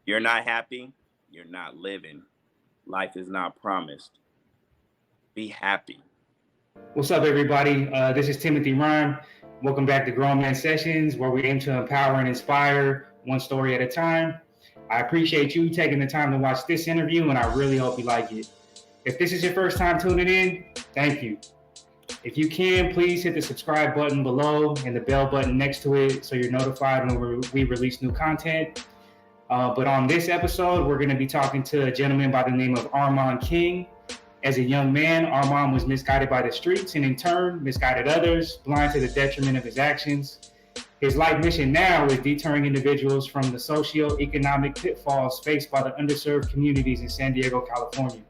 you're not happy, you're not living. Life is not promised. Be happy. What's up, everybody? This is Timothy Rhyme. Welcome back to Grown Man Sessions, where we aim to empower and inspire one story at a time. I appreciate you taking the time to watch this interview, and I really hope you like it. If this is your first time tuning in, thank you. If you can, please hit the subscribe button below and the bell button next to it so you're notified when we release new content. But on this episode, we're going to be talking to a gentleman by the name of Armand King. As a young man, Armand was misguided by the streets and in turn misguided others, blind to the detriment of his actions. His life mission now is deterring individuals from the socio-economic pitfalls faced by the underserved communities in San Diego, California.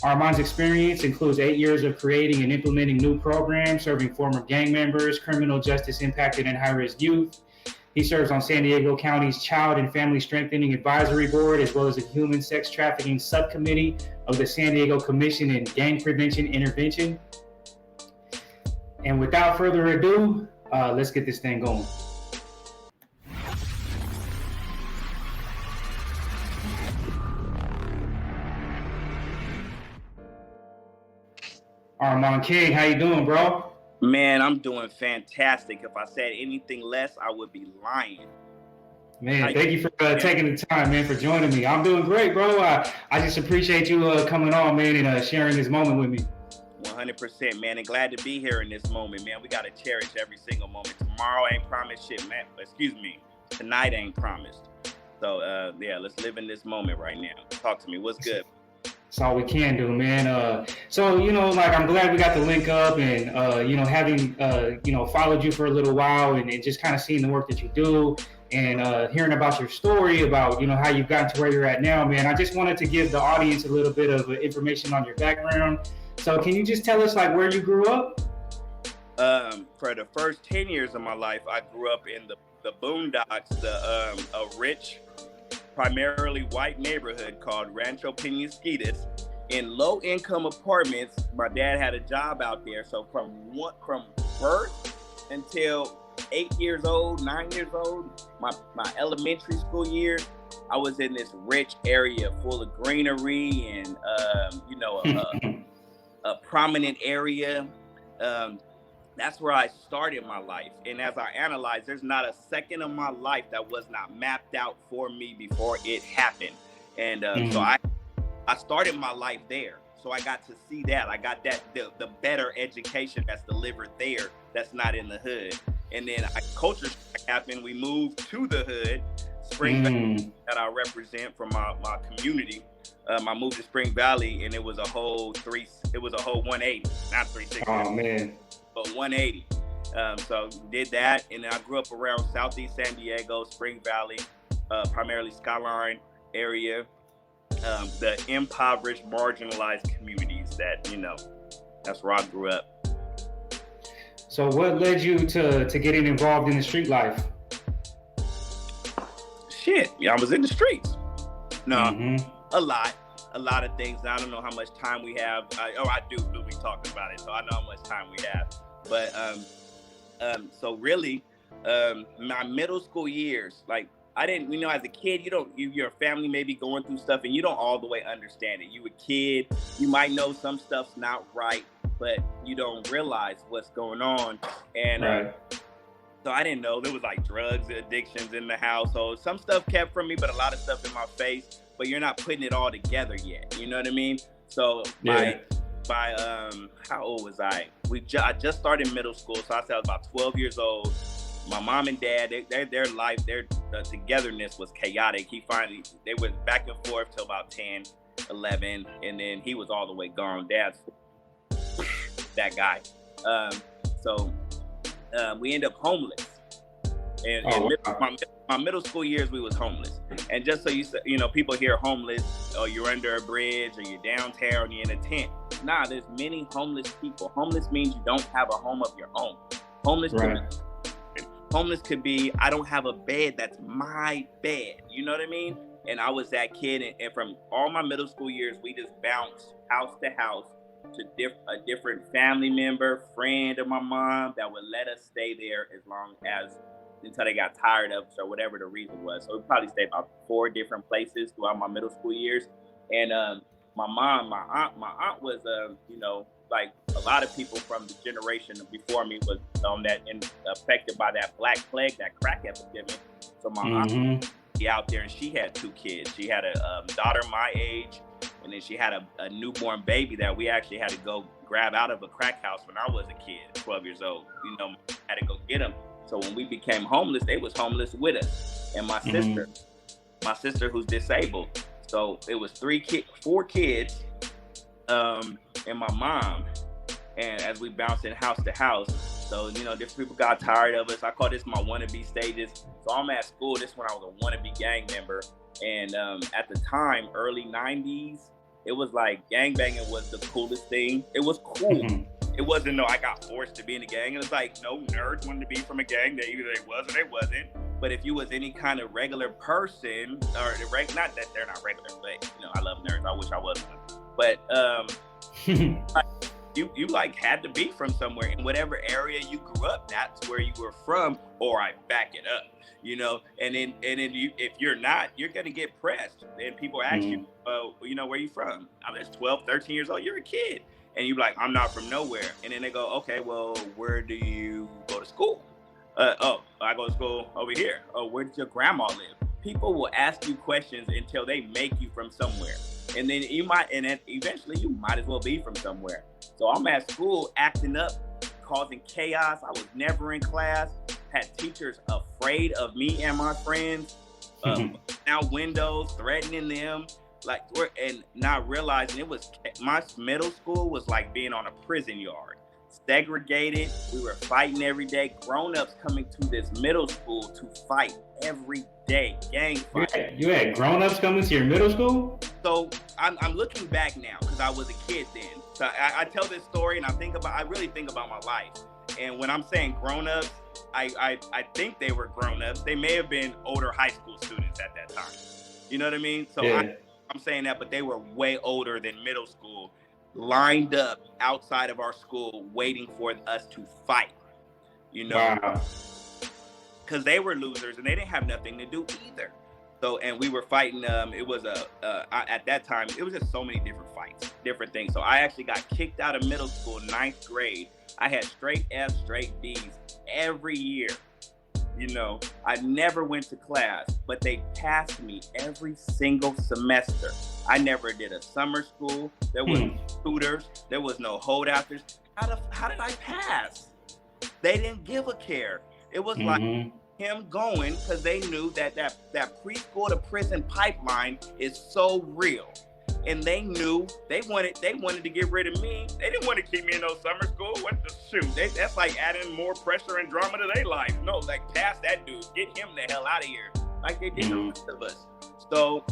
Armand's experience includes 8 years of creating and implementing new programs serving former gang members, criminal justice impacted and high-risk youth. He serves on San Diego County's Child and Family Strengthening Advisory Board, as well as the Human Sex Trafficking Subcommittee of the San Diego Commission in Gang Prevention Intervention. And without further ado, let's get this thing going. Armand King, how you doing, bro? Man, I'm doing fantastic. If I said anything less, I would be lying. Man, thank you for taking the time, man, for joining me. I'm doing great, bro. I just appreciate you coming on, man, and sharing this moment with me. 100%, man, and glad to be here in this moment, man. We got to cherish every single moment. Tomorrow ain't promised shit, man. Excuse me. Tonight ain't promised. So, yeah, let's live in this moment right now. Talk to me. What's good? That's all we can do, man. So, I'm glad we got to link up and, having, followed you for a little while and just kind of seeing the work that you do and hearing about your story about, how you've gotten to where you're at now, man. I just wanted to give the audience a little bit of information on your background. So can you just tell us, where you grew up? For the first 10 years of my life, I grew up in the boondocks, a rich, primarily white neighborhood called Rancho Penasquitos in low-income apartments. My dad had a job out there, so from birth until 8 years old, 9 years old, my elementary school years, I was in this rich area full of greenery and a prominent area. That's where I started my life. And as I analyze, there's not a second of my life that was not mapped out for me before it happened. And so I started my life there. So I got to see that. I got that the better education that's delivered there that's not in the hood. And then culture happened. We moved to the hood, Spring Valley, that I represent from my community. I moved to Spring Valley, and it was a whole 180, not 360. Oh man. But 180. So did that, and then I grew up around Southeast San Diego, Spring Valley, primarily Skyline area, the impoverished, marginalized communities that's where I grew up. So what led you to getting involved in the street life? Shit, I was in the streets. No, a lot of things. I don't know how much time we have. I do. We talked about it, so I know how much time we have. But so really, my middle school years, I didn't, as a kid, your family may be going through stuff and you don't all the way understand it. You a kid, you might know some stuff's not right, but you don't realize what's going on. And so I didn't know there was drugs, addictions in the household. Some stuff kept from me, but a lot of stuff in my face. But you're not putting it all together yet. You know what I mean? So by how old was I? I just started middle school, so I said I was about 12 years old. My mom and dad, their life, their togetherness was chaotic. They went back and forth till about 10, 11, and then he was all the way gone. Dad's that guy. So we ended up homeless. And my middle school years, we was homeless. And just so people hear homeless, or you're under a bridge, or you're downtown, you're in a tent. Nah, there's many homeless people. Homeless means you don't have a home of your own. Homeless could be, I don't have a bed that's my bed. You know what I mean? And I was that kid, and from all my middle school years, we just bounced house to house to a different family member, friend of my mom that would let us stay there as long as until they got tired of us or whatever the reason was. So we probably stayed about 4 different places throughout my middle school years. And my aunt was, like a lot of people from the generation before me was affected by that Black Plague, that crack epidemic. So my aunt be out there, and she had 2 kids. She had a daughter my age, and then she had a newborn baby that we actually had to go grab out of a crack house when I was a kid, 12 years old. Had to go get them. So when we became homeless, they was homeless with us. And my sister who's disabled. So it was 4 kids, and my mom. And as we bounced in house to house, so different people got tired of us. I call this my wannabe stages. So I'm at school. This when I was a wannabe gang member, and at the time, early '90s, it was like gangbanging was the coolest thing. It was cool. It wasn't I got forced to be in a gang. It was like no nerds wanted to be from a gang. They either they was or they wasn't. But if you was any kind of regular person, or not that they're not regular, but I love nerds. I wish I was one. But you like had to be from somewhere, in whatever area you grew up, that's where you were from, or I back it up, and then if you're not, you're gonna get pressed, and people ask you, where you from? I was 12, 13 years old, you're a kid, and you're like, I'm not from nowhere, and then they go, okay, well, where do you go to school? I go to school over here. Oh, where does your grandma live? People will ask you questions until they make you from somewhere. And then eventually you might as well be from somewhere. So I'm at school acting up, causing chaos. I was never in class, had teachers afraid of me and my friends, out windows, threatening them, and not realizing my middle school was like being on a prison yard. Segregated, we were fighting every day. Grown-ups coming to this middle school to fight every day, gang fight. You had grown-ups coming to your middle school? So I'm looking back now because I was a kid then. So I tell this story and I really think about my life. And when I'm saying grown-ups, I think they were grown-ups. They may have been older high school students at that time. You know what I mean? So yeah. I'm saying that, but they were way older than middle school, lined up outside of our school waiting for us to fight, Wow. Because they were losers and they didn't have nothing to do either. So, and we were fighting, it was at that time, it was just so many different fights, different things. So I actually got kicked out of middle school, 9th grade. I had straight F's, straight B's every year. I never went to class, but they passed me every single semester. I never did a summer school. There was no tutors. There was no holdouters. How did I pass? They didn't give a care. It was like him going because they knew that preschool to prison pipeline is so real. And they knew they wanted to get rid of me. They didn't want to keep me in no summer school. What the shoot? That's like adding more pressure and drama to their life. No, like pass that dude. Get him the hell out of here. Like they did the rest of us. So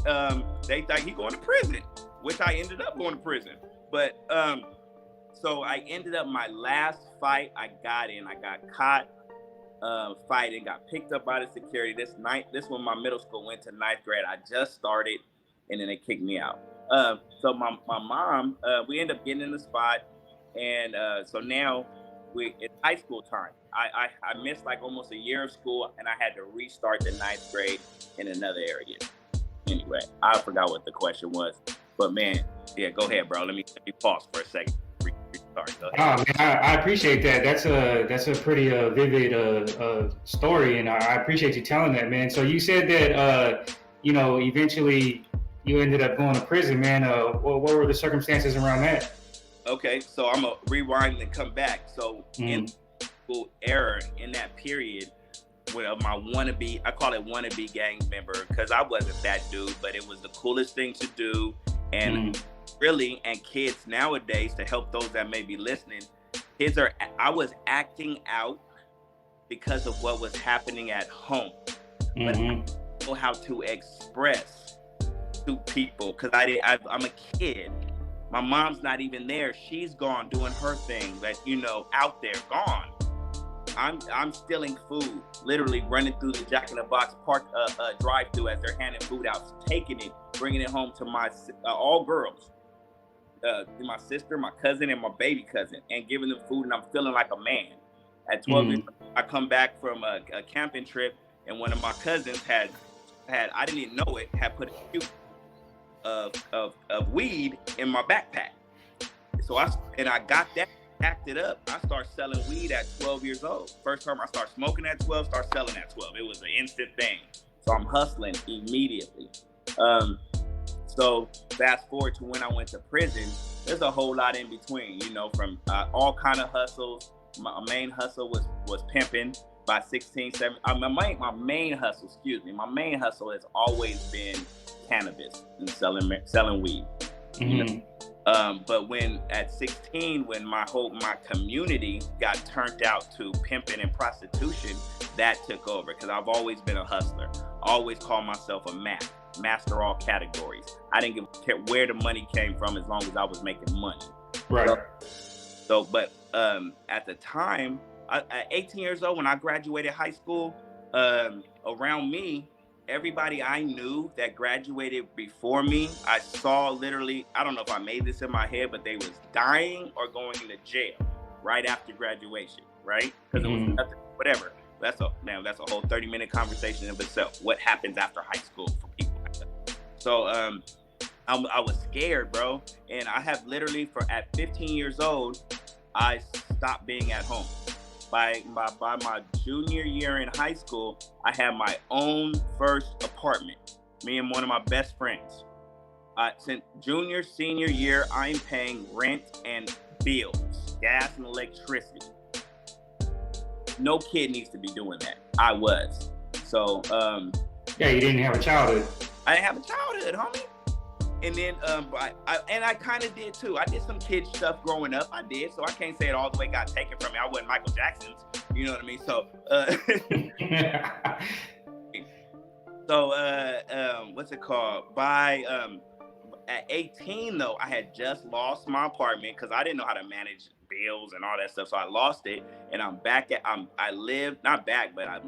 they thought he going to prison, which I ended up going to prison. But so I ended up my last fight I got caught fighting, got picked up by the security. This when my middle school went to 9th grade. I just started, and then they kicked me out. So my mom, we ended up getting in the spot, and so now it's high school time. I missed like almost a year of school, and I had to restart the 9th grade in another area. Anyway, I forgot what the question was, but man, yeah, go ahead, bro. Let me pause for a second. Restart. Go ahead. Oh man, I appreciate that. That's a pretty vivid story, and I appreciate you telling that, man. So you said that eventually you ended up going to prison, man. What were the circumstances around that? Okay, so I'm gonna rewind and come back. So in school era, in that period, with my wannabe, I call it wannabe gang member because I wasn't that dude, but it was the coolest thing to do. And really, and kids nowadays, to help those that may be listening, I was acting out because of what was happening at home. But I didn't know how to express to people because I'm a kid. My mom's not even there. She's gone doing her thing, but out there, gone. I'm stealing food, literally running through the Jack in the Box park drive-through as they're handing food out, taking it, bringing it home to my all girls, my sister, my cousin, and my baby cousin, and giving them food, and I'm feeling like a man. At 12 years old, I come back from a camping trip, and one of my cousins had I didn't even know it, had put a cube of weed in my backpack. So I got that, packed it up. I started selling weed at 12 years old. First time I started smoking at 12, started selling at 12. It was an instant thing. So I'm hustling immediately. So fast forward to when I went to prison, there's a whole lot in between, you know, from all kind of hustles. My main hustle was pimping. By 16, 17, my main hustle has always been cannabis and selling weed. You know? But when at 16, when my community got turned out to pimping and prostitution, that took over, because I've always been a hustler. I always called myself a master all categories. I didn't care where the money came from, as long as I was making money. Right. But at the time, at 18 years old, when I graduated high school, around me, everybody I knew that graduated before me, I saw literally, I don't know if I made this in my head, but they was dying or going into jail right after graduation, right? Because it was nothing, whatever. That's a whole 30-minute conversation in itself. What happens after high school for people like that? So I was scared, bro. And I have literally, at 15 years old, I stopped being at home. By my junior year in high school, I had my own first apartment, me and one of my best friends. Since senior year, I'm paying rent and bills, gas and electricity. No kid needs to be doing that. I was. So, yeah, you didn't have a childhood. I didn't have a childhood, homie. And then, I kind of did too. I did some kid stuff growing up. I did, so I can't say it all the way got taken from me. I wasn't Michael Jackson's, you know what I mean? So, what's it called? At 18 though, I had just lost my apartment because I didn't know how to manage bills and all that stuff. So I lost it, and I'm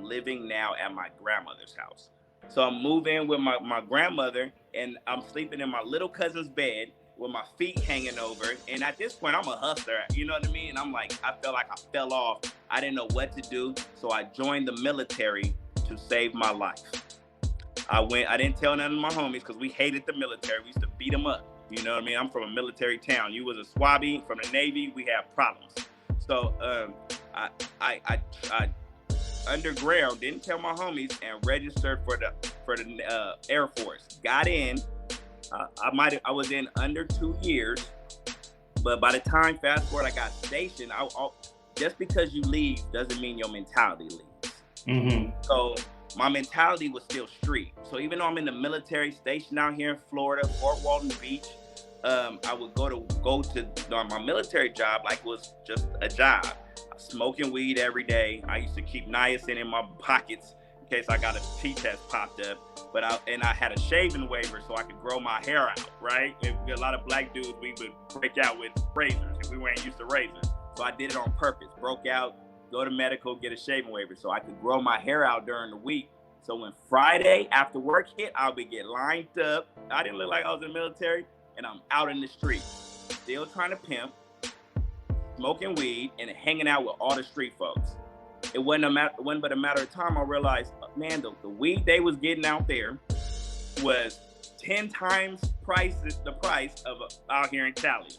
living now at my grandmother's house. So I'm moving with my grandmother, and I'm sleeping in my little cousin's bed with my feet hanging over. And at this point, I'm a hustler, you know what I mean? And I felt like I fell off. I didn't know what to do. So I joined the military to save my life. I didn't tell none of my homies because we hated the military. We used to beat them up. You know what I mean? I'm from a military town. You was a swabby from the Navy. We have problems. So I underground, didn't tell my homies, and registered for the Air Force. Got in. I was in under 2 years, but by the time, fast forward, I got stationed. Just because you leave doesn't mean your mentality leaves. So my mentality was still street. So even though I'm in the military station out here in Florida, Fort Walton Beach, I would go to my military job like it was just a job. Smoking weed every day. I used to keep niacin in my pockets in case I got a T-test popped up. But I had a shaving waiver so I could grow my hair out, right? A lot of black dudes, we would break out with razors if we weren't used to razors. So I did it on purpose. Broke out, go to medical, get a shaving waiver so I could grow my hair out during the week. So when Friday after work hit, I would get lined up. I didn't look like I was in the military, and I'm out in the street, still trying to pimp, smoking weed, and hanging out with all the street folks. It wasn't but a matter of time I realized, man, the weed they was getting out there was 10 times the price of out here in Cali.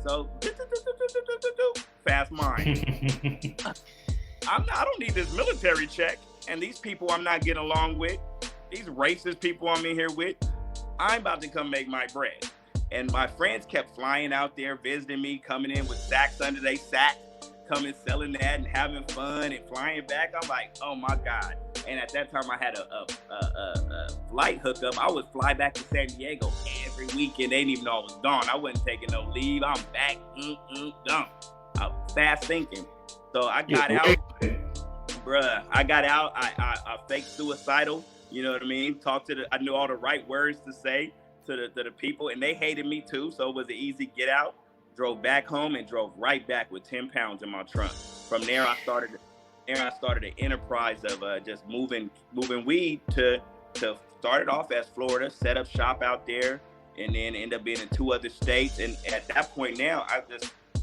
So, fast mind. I don't need this military check, and these people I'm not getting along with, these racist people I'm in here with, I'm about to come make my bread. And my friends kept flying out there, visiting me, coming in with sacks under their sack, coming selling that and having fun and flying back. I'm like, oh my God. And at that time I had a flight hookup. I would fly back to San Diego every weekend. They didn't even know I was gone. I wasn't taking no leave. I'm back, gone. Fast thinking. So I got out, bruh. I got out. I faked suicidal. You know what I mean? I knew all the right words to say to the people, and they hated me too. So it was an easy get out. Drove back home and drove right back with 10 pounds in my trunk. From there, I started an enterprise of just moving weed to start it off as Florida, set up shop out there, and then end up being in 2 other states. And at that point now,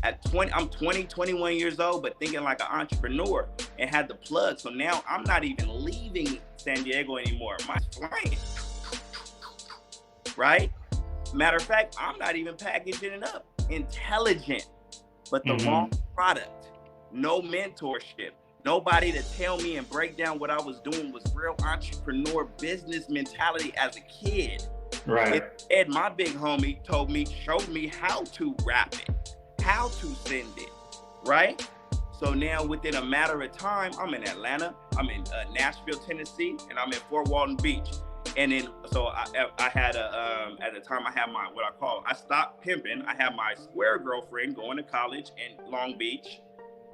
At 20, I'm 20, 21 years old, but thinking like an entrepreneur and had the plug. So now I'm not even leaving San Diego anymore. My flying, right? Matter of fact, I'm not even packaging it up. Intelligent, but the wrong product. No mentorship. Nobody to tell me and break down what I was doing was real entrepreneur business mentality as a kid. Right. Ed, my big homie, showed me how to wrap it, how to send it, right? So now within a matter of time, I'm in Atlanta, I'm in Nashville, Tennessee, and I'm in Fort Walton Beach. And then, so I had at the time I had I stopped pimping. I had my square girlfriend going to college in Long Beach.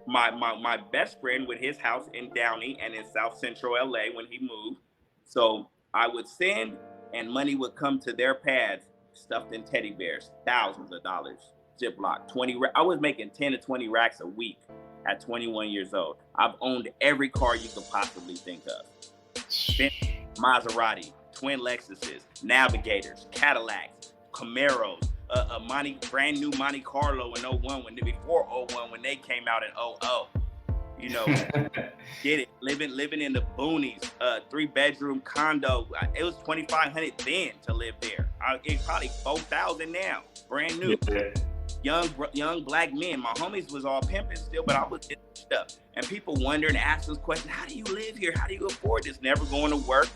My best friend with his house in Downey and in South Central LA when he moved. So I would send and money would come to their pads stuffed in teddy bears, thousands of dollars, Ziploc, I was making 10 to 20 racks a week at 21 years old. I've owned every car you could possibly think of. Maserati, twin Lexuses, Navigators, Cadillacs, Camaros, brand new Monte Carlo in 01 before 01 when they came out in 00. You know, get it. Living in the boonies, 3-bedroom condo. It was $2,500 then to live there. It's probably $4,000 now, brand new. Young black men. My homies was all pimping still, but I was getting stuff. And people wonder and ask us questions: how do you live here? How do you afford this? Never going to work.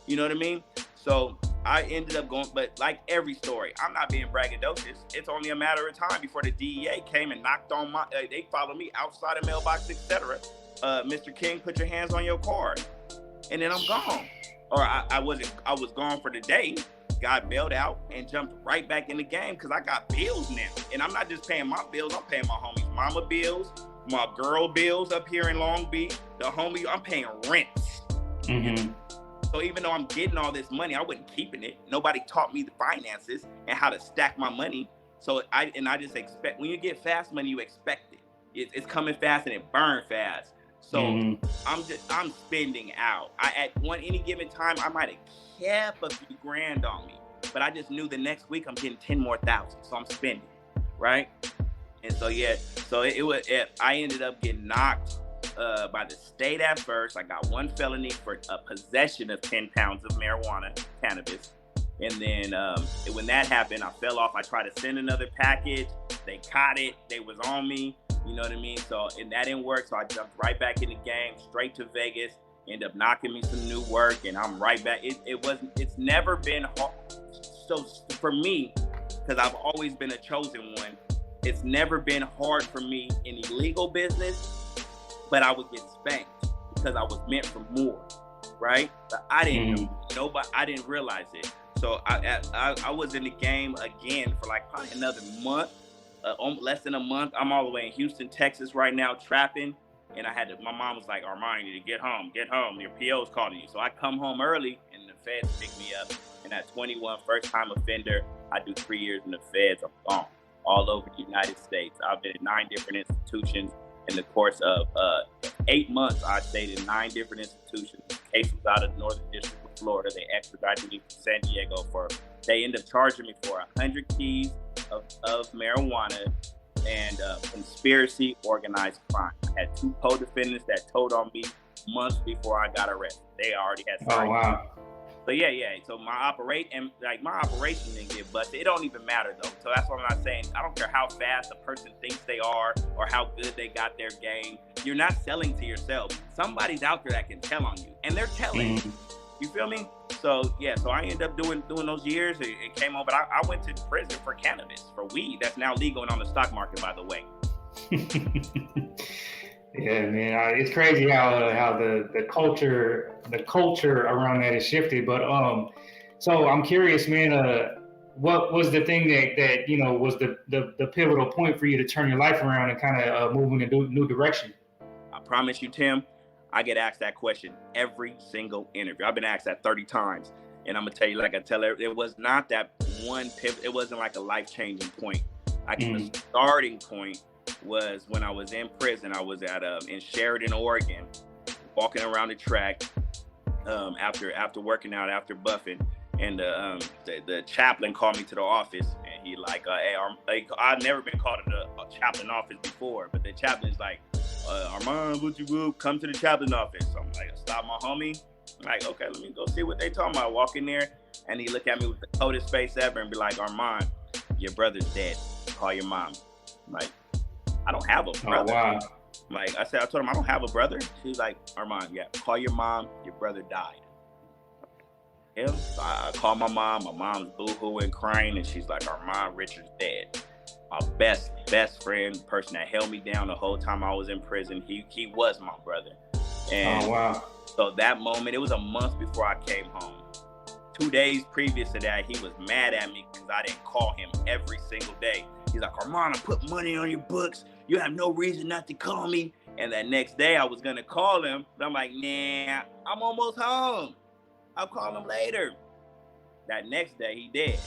You know what I mean? So I ended up going, but like every story, I'm not being braggadocious. It's only a matter of time before the DEA came and knocked on they followed me outside of mailbox, etc. Mr. King, put your hands on your card. And then I'm gone. Or I was gone for the day, got bailed out and jumped right back in the game because I got bills now. And I'm not just paying my bills, I'm paying my homies' mama bills, my girl bills up here in Long Beach, I'm paying rents. Mm-hmm. So even though I'm getting all this money, I wasn't keeping it. Nobody taught me the finances and how to stack my money. So I just expect, when you get fast money, you expect it. It's coming fast and it burns fast. So I'm spending out. At any given time, I might have kept a few grand on me, but I just knew the next week I'm getting 10 more thousand. So I'm spending, right? And so, I ended up getting knocked by the state at first. I got one felony for possession of 10 pounds of cannabis. And then when that happened, I fell off. I tried to send another package. They caught it. They was on me. You know what I mean? So, and that didn't work. So I jumped right back in the game, straight to Vegas, ended up knocking me some new work, and I'm right back. It's never been hard. So for me, because I've always been a chosen one, it's never been hard for me in illegal business, but I would get spanked because I was meant for more, right? But I didn't I didn't realize it. So I was in the game again for like probably another month, less than a month. I'm all the way in Houston, Texas right now, trapping. And my mom was like, Armand, you need to get home. Your PO's calling you. So I come home early and the feds pick me up. And at 21, first time offender, I do 3 years in the feds. I'm gone all over the United States. I've been in 9 different institutions in the course of 8 months. I stayed in 9 different institutions. The case was out of the Northern District of Florida. They extradited me from San Diego they ended up charging me for 100 keys of marijuana and conspiracy organized crime. I had 2 co-defendants that told on me months before I got arrested. They already had signed. Oh, wow. So yeah. So my operation didn't get busted. It don't even matter though. So that's what I'm not saying. I don't care how fast a person thinks they are or how good they got their game. You're not selling to yourself. Somebody's out there that can tell on you, and they're telling. You feel me? So yeah. So I ended up doing those years. It came on, but I went to prison for cannabis, for weed. That's now legal and on the stock market, by the way. Yeah, man, it's crazy how the culture around that has shifted. But so I'm curious, man. What was the thing that was the pivotal point for you to turn your life around and kind of move in a new direction? I promise you, Tim, I get asked that question every single interview. I've been asked that 30 times, and I'm gonna tell you, like I tell her, it was not that one pivot. It wasn't like a life-changing point. The starting point was when I was in prison. I was in Sheridan, Oregon, walking around the track after working out, after buffing, and the chaplain called me to the office, and he like, hey, I've never been called to the chaplain office before, but the chaplain's like, Armand, would you come to the chaplain office? So I'm like, stop my homie. I'm like, okay, let me go see what they talking about. I walk in there, and he look at me with the coldest face ever and be like, Armand, your brother's dead. Call your mom. I'm like, I don't have a brother. Oh, wow. Like I told him I don't have a brother. She's like, Armand, yeah, call your mom. Your brother died. Yeah. So I call my mom. My mom's boo-hooing, crying, and she's like, Armand, Richard's dead. My best friend, person that held me down the whole time I was in prison. He was my brother. And wow. So that moment, it was a month before I came home. 2 days previous to that, he was mad at me because I didn't call him every single day. He's like, Armand, I put money on your books. You have no reason not to call me. And that next day I was going to call him, but I'm like, nah, I'm almost home. I'll call him later. That next day he did.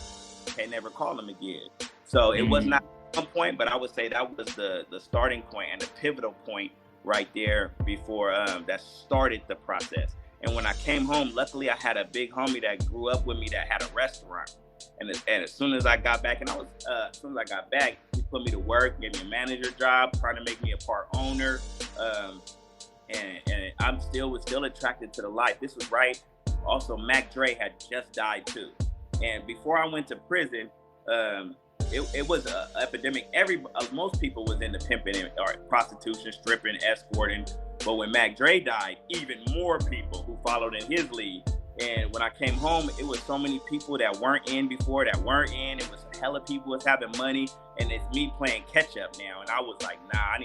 Can't never call him again. So it was not one point, but I would say that was the starting point and the pivotal point right there before that started the process. And when I came home, luckily I had a big homie that grew up with me that had a restaurant. And as soon as I got back, he put me to work, gave me a manager job, trying to make me a part owner. And I was still attracted to the life. This was right. Also, Mac Dre had just died too. And before I went to prison, it was an epidemic. Most people was into pimping or prostitution, stripping, escorting. But when Mac Dre died, even more people who followed in his lead. And when I came home, it was so many people that weren't in before that weren't in. It was hella people was having money, and it's me playing catch up now. And I was like, nah,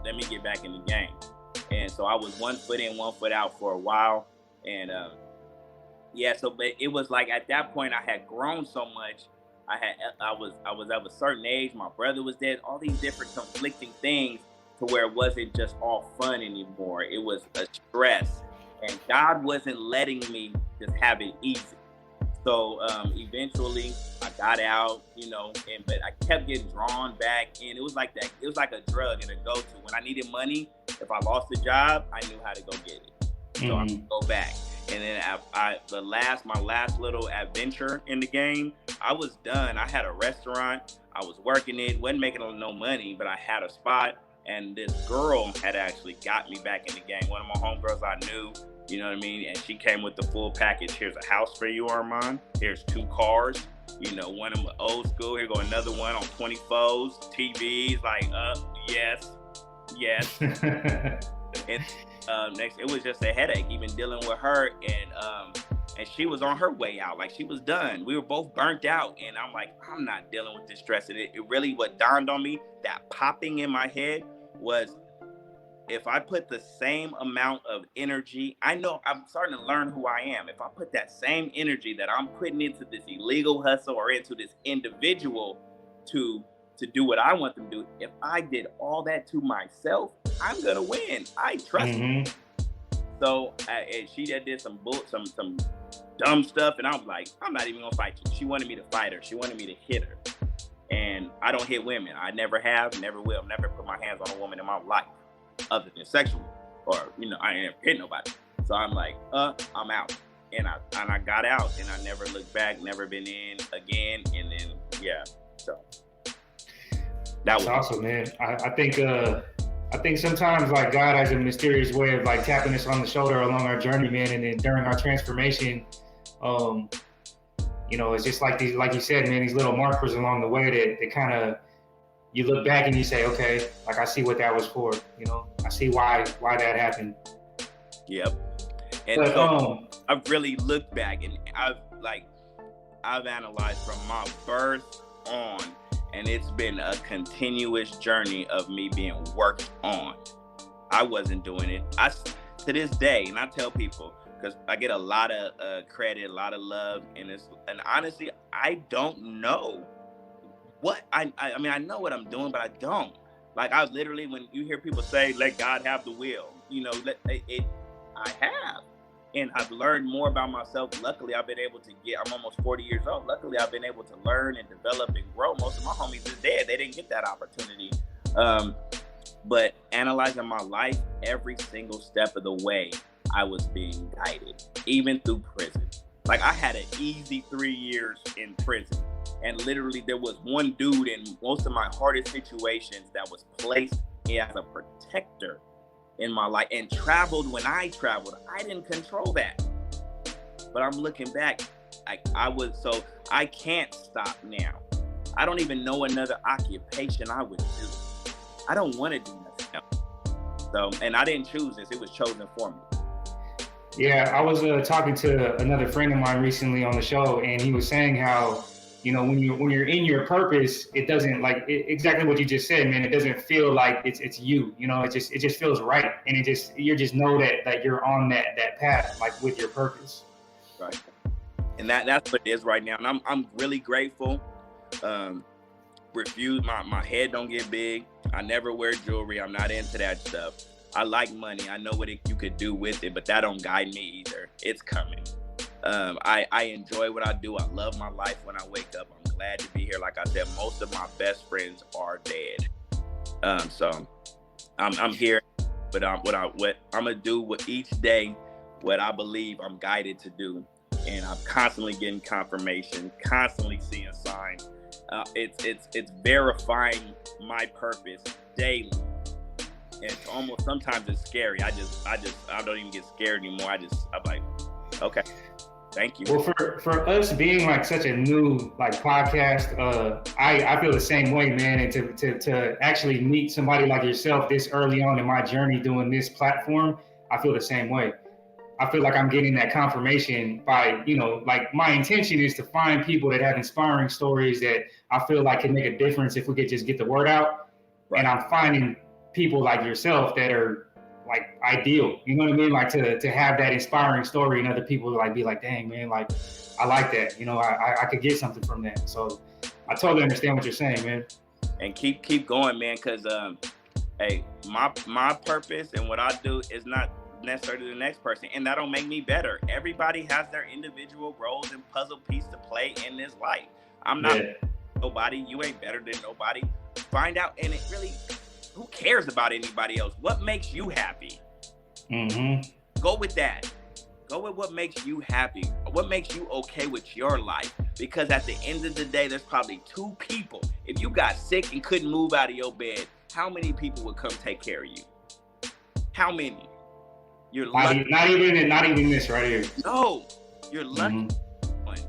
let me get back in the game. And so I was 1 foot in, 1 foot out for a while. And but it was like at that point I had grown so much. I was of a certain age. My brother was dead. All these different conflicting things to where it wasn't just all fun anymore. It was a stress, and God wasn't letting me just have it easy. So eventually I got out, but I kept getting drawn back in. It was like that. It was like a drug and a go-to. When I needed money, if I lost a job, I knew how to go get it. So I would go back. And then my last little adventure in the game, I was done. I had a restaurant. I was working it, wasn't making no money, but I had a spot. And this girl had actually got me back in the game. One of my homegirls I knew, you know what I mean? And she came with the full package. Here's a house for you, Armand. Here's 2 cars. One of them old school. Here go another one on 24s, TVs, like, yes. And next, it was just a headache, even dealing with her. And she was on her way out. Like, she was done. We were both burnt out. And I'm like, I'm not dealing with this stress. And it really, what dawned on me, that popping in my head was, if I put the same amount of energy, I know I'm starting to learn who I am. If I put that same energy that I'm putting into this illegal hustle or into this individual to do what I want them to do, if I did all that to myself, I'm gonna win. I trust her. So and she did some dumb stuff, and I was like, I'm not even gonna fight you. She wanted me to fight her. She wanted me to hit her. And I don't hit women. I never have, never will, never put my hands on a woman in my life, other than sexual, or I ain't never hit nobody. So I'm like, I'm out. And I got out, and I never looked back, never been in again. And then so that was awesome, man. I think sometimes like God has a mysterious way of like tapping us on the shoulder along our journey, man. And then during our transformation, it's just like these, like you said, man, these little markers along the way that kind of, you look back and you say, okay, like I see what that was for, I see why that happened. Yep. And so I've really looked back, and I've analyzed from my birth on, and it's been a continuous journey of me being worked on. I wasn't doing it. To this day, and I tell people, because I get a lot of credit, a lot of love, and honestly, I don't know what I mean. I know what I'm doing, but I don't. Like, I literally, when you hear people say, "Let God have the will," I have, and I've learned more about myself. Luckily, I've been able to I'm almost 40 years old. Luckily, I've been able to learn and develop and grow. Most of my homies is dead. They didn't get that opportunity. But analyzing my life, every single step of the way, I was being guided, even through prison. Like I had an easy 3 years in prison. And literally there was one dude in most of my hardest situations that was placed as a protector in my life and traveled when I traveled. I didn't control that. But I'm looking back, I can't stop now. I don't even know another occupation I would do. I don't want to do nothing else. So, and I didn't choose this, it was chosen for me. Yeah, I was talking to another friend of mine recently on the show, and he was saying how, you know, when you're in your purpose, it doesn't exactly what you just said, man. It doesn't feel like it's you, you know. It just feels right, and you just know that you're on that path, like with your purpose. Right, and that's what it is right now, and I'm really grateful. Refuse my head don't get big. I never wear jewelry. I'm not into that stuff. I like money. I know what you could do with it, but that don't guide me either. It's coming. I enjoy what I do. I love my life when I wake up. I'm glad to be here. Like I said, most of my best friends are dead. So I'm here, but what I'm gonna do with each day, what I believe I'm guided to do, and I'm constantly getting confirmation, constantly seeing signs. It's verifying my purpose daily. And it's almost sometimes it's scary. I don't even get scared anymore. I'm like, okay, thank you. Well, for us being like such a new podcast, I feel the same way, man. And to actually meet somebody like yourself this early on in my journey doing this platform, I feel the same way. I feel like I'm getting that confirmation by, you know, like my intention is to find people that have inspiring stories that I feel like can make a difference if we could just get the word out. Right. And I'm finding people like yourself that are like ideal, you know what I mean? Like to have that inspiring story and other people like be like, dang man, like I like that, you know, I could get something from that. So I totally understand what you're saying, man. And keep going, man, because hey, my purpose and what I do is not necessarily the next person, and that don't make me better. Everybody has their individual roles and puzzle piece to play in this life. I'm not nobody, you ain't better than nobody. Find out, and it really, who cares about anybody else? What makes you happy? Mm-hmm. Go with that. Go with what makes you happy. What makes you okay with your life? Because at the end of the day, there's probably 2 people. If you got sick and couldn't move out of your bed, how many people would come take care of you? How many? You're lucky. Not even this right here. No, you're lucky. Mm-hmm.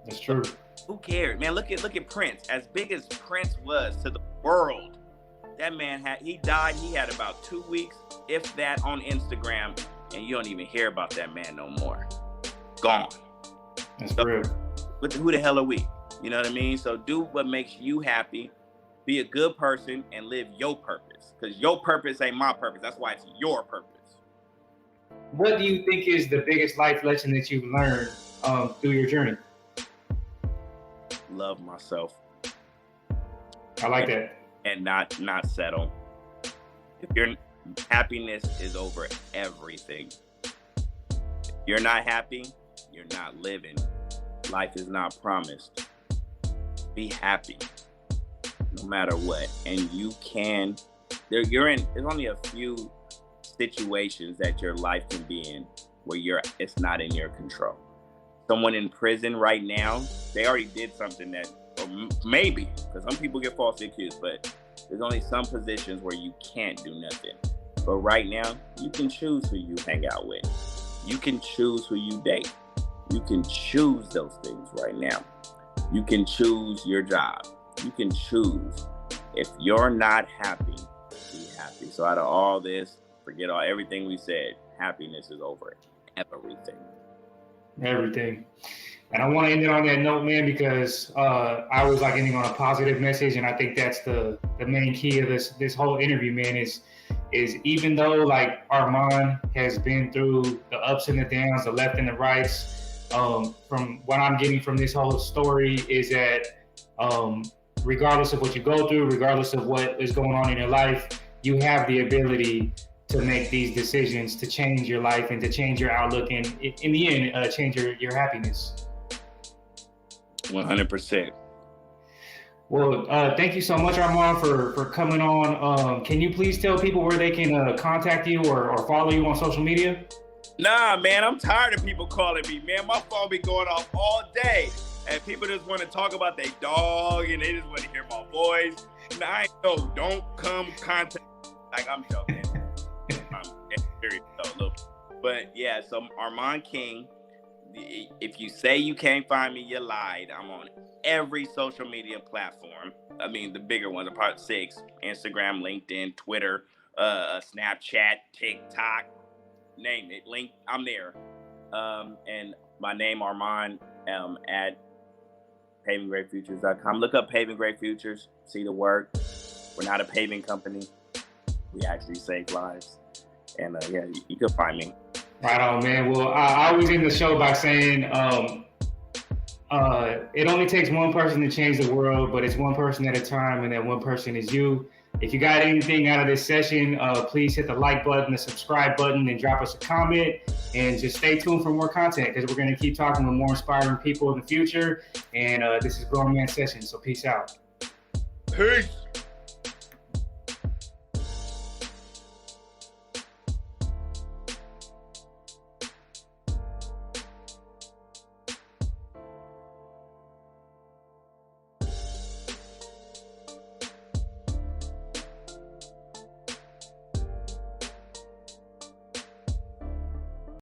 That's true. Who cares, man? Look at Prince. As big as Prince was to the world, that man he died. He had about 2 weeks, if that, on Instagram, and you don't even hear about that man no more. Gone. That's real. But who the hell are we? You know what I mean? So do what makes you happy. Be a good person and live your purpose. Because your purpose ain't my purpose. That's why it's your purpose. What do you think is the biggest life lesson that you've learned through your journey? Love myself. I like that. And not settle. If your happiness is over everything. If you're not happy, you're not living. Life is not promised. Be happy no matter what. And you can, there's only a few situations that your life can be in where it's not in your control. Someone in prison right now, they already did something that, or maybe, because some people get falsely accused, but there's only some positions where you can't do nothing. But right now, you can choose who you hang out with. You can choose who you date. You can choose those things right now. You can choose your job. You can choose. If you're not happy, be happy. So out of all this, forget everything we said. Happiness is over everything. Everything. And I want to end it on that note, man, because I was like ending on a positive message, and I think that's the main key of this whole interview, man, is even though like Armand has been through the ups and the downs, the left and the rights, from what I'm getting from this whole story is that regardless of what you go through, regardless of what is going on in your life, you have the ability to make these decisions to change your life and to change your outlook and in the end, change your happiness. 100%. Well, thank you so much, Armand, for coming on. Can you please tell people where they can contact you or follow you on social media? Nah, man, I'm tired of people calling me, man. My phone be going off all day. And people just want to talk about their dog and they just want to hear my voice. Nah, I know, don't come contact. Like, I'm joking. I'm serious though. But yeah, so Armand King, if you say you can't find me, you lied. I'm on every social media platform. I mean, the bigger ones are part 6, Instagram, LinkedIn, Twitter, Snapchat, TikTok, name it. Link, I'm there. And my name, Armand, at pavinggreatfutures.com. Look up Paving Great Futures, see the work. We're not a paving company. We actually save lives. And yeah, you can find me. Right on, man. Well, I always end the show by saying it only takes one person to change the world, but it's one person at a time, and that one person is you. If you got anything out of this session, please hit the like button, the subscribe button, and drop us a comment. And just stay tuned for more content, because we're going to keep talking with more inspiring people in the future. And this is Grown Man Sessions, so peace out. Peace.